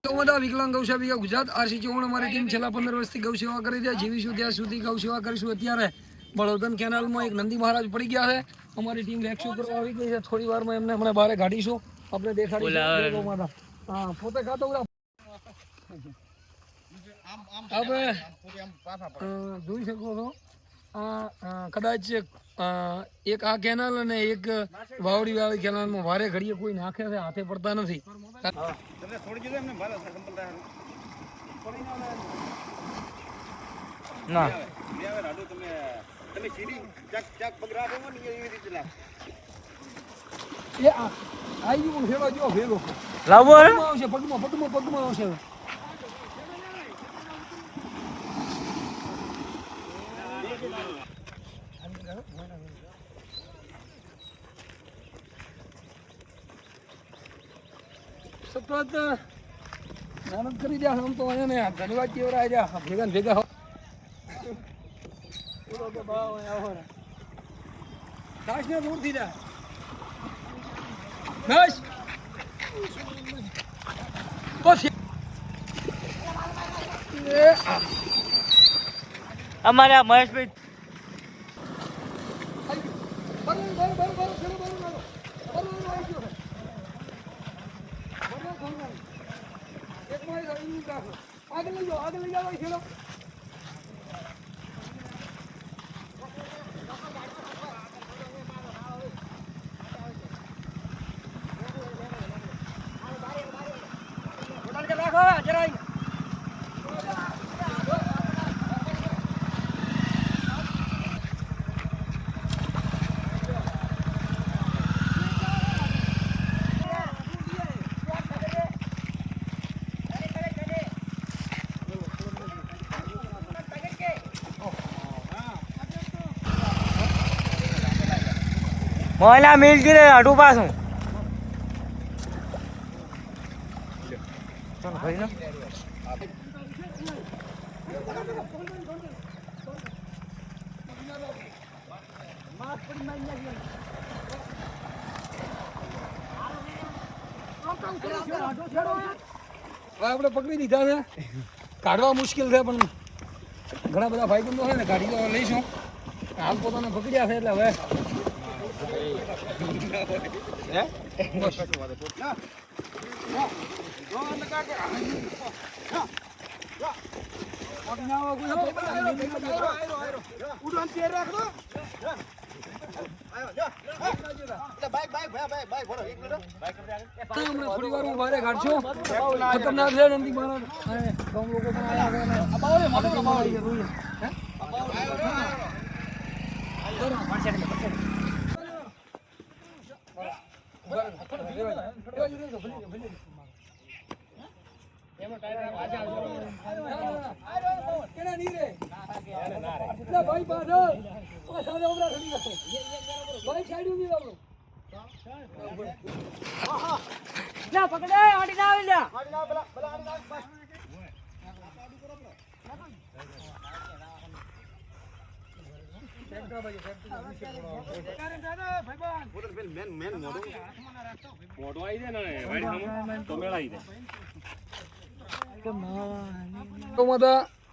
વિકલાંગ ગૌસેવા ગુજરાત આરસી ચૌહાણ અમારી ટીમ છેલ્લા 15 વર્ષથી ગૌસેવા કરી છે. જીવીશું ત્યાં સુધી ગૌસેવા કરીશું. અત્યારે બળોદન કેનાલમાં એક નંદી મહારાજ પડી ગયા છે. અમારી ટીમ રેસ્ક્યુ કરવા આવી ગઈ છે. થોડી વારમાં એમને હમણાં બહાર કાઢીશું. આપણે દેખાડીશું. હા, પોતે ખાતો આપણે જોઈ શકો છો. કદાચ એક આ કેનાલ અને એક વાવડી વાળી કેનાલમાં વારે ઘડીએ કોઈ નાખે છે, હાથે પડતા નથી. પગમાં આવશે. સતત મહેનત કરી રહ્યા આમ તો અહીંયા ધન્યવાદ કેવડા રહ્યા ભેગા ભેગા ખાસ ને દૂર થઈ જાય બસ અમારે આ મહેશભાઈ આગળ લઈ જાઓ છેડો. મોયલા મિલ ગઈ અડું પાછું આપણે પકડી દીધા છે. કાઢવા મુશ્કેલ છે પણ ઘણા બધા ભાઈ બંધો છે ને કાઢી લઈશું. હાલ પોતાને પકડ્યા છે એટલે હવે થોડી વાર બારે કાઢશો. ખતરનાક છે નંદી મહારાજ. ગામ લોકો પણ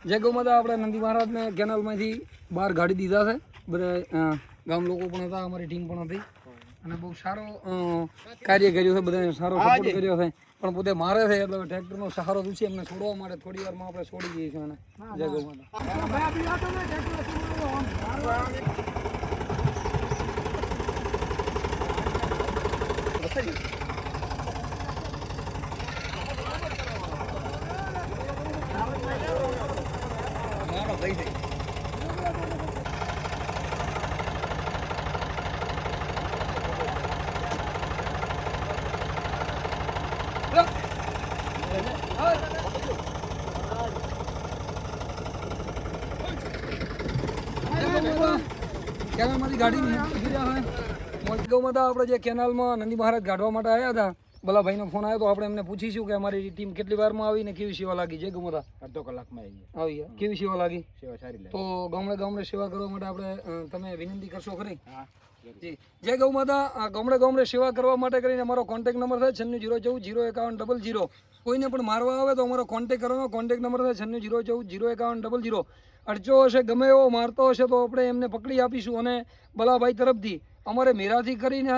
જય ગૌમાતા. આપણે નંદી મહારાજને કેનાલમાંથી બહાર કાઢી દીધા છે. બધા ગામ લોકો પણ હતા, અમારી ટીમ પણ હતી અને બહુ સારો કાર્ય કર્યું છે. બધાને સારો સપોર્ટ કર્યો છે. પણ પોતે મારે છે એટલે ટ્રેક્ટરનો સહારો છે. એમને છોડવા માટે થોડી વારમાં આપણે છોડી દઈએ છીએ. અને જય ગૌમાતા. કેનાલમાંથી ગાડી ગૌમાતા આપણે જે કેનાલમાં નંદી મહારાજ કાઢવા માટે આવ્યા હતા, ભલાભાઈનો ફોન આવ્યો તો આપણે એમને પૂછીશું કે અમારી ટીમ કેટલી વારમાં આવીને કેવી સેવા લાગી. જય ગૌમાતા. અડધો કલાકમાં આવી કેવી સેવા લાગી? સેવા સારી લાગી. તો ગામડે સેવા કરવા માટે આપણે તમે વિનંતી કરશો ખરી? જી જય ગૌ માતા. ગામડે ગામડે સેવા કરવા માટે કરીને અમારો કોન્ટેક્ટ નંબર છે 9614 05100. કોઈને પણ મારવા આવે તો અમારો કોન્ટેક્ટ કરવાનો. કોન્ટેક્ટ નંબર છે 9614 05100. અડચો હશે ગમે એવો મારતો હશે તો આપણે એમને પકડી આપીશું. અને બલાભાઈ તરફથી અમારે મેરાથી કરીને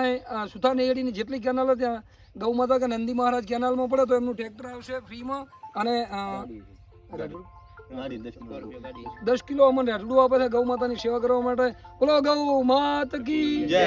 સુથાર નેગડીની જેટલી કેનાલો ત્યાં ગૌ માતા કે નંદી મહારાજ કેનાલમાં પડે તો એમનું ટ્રેક્ટર આવશે ફ્રીમાં. અને 10 કિલો અમને રેટડું આપે છે ગૌ માતાની સેવા કરવા માટે. બોલો ગૌ માત કી જય.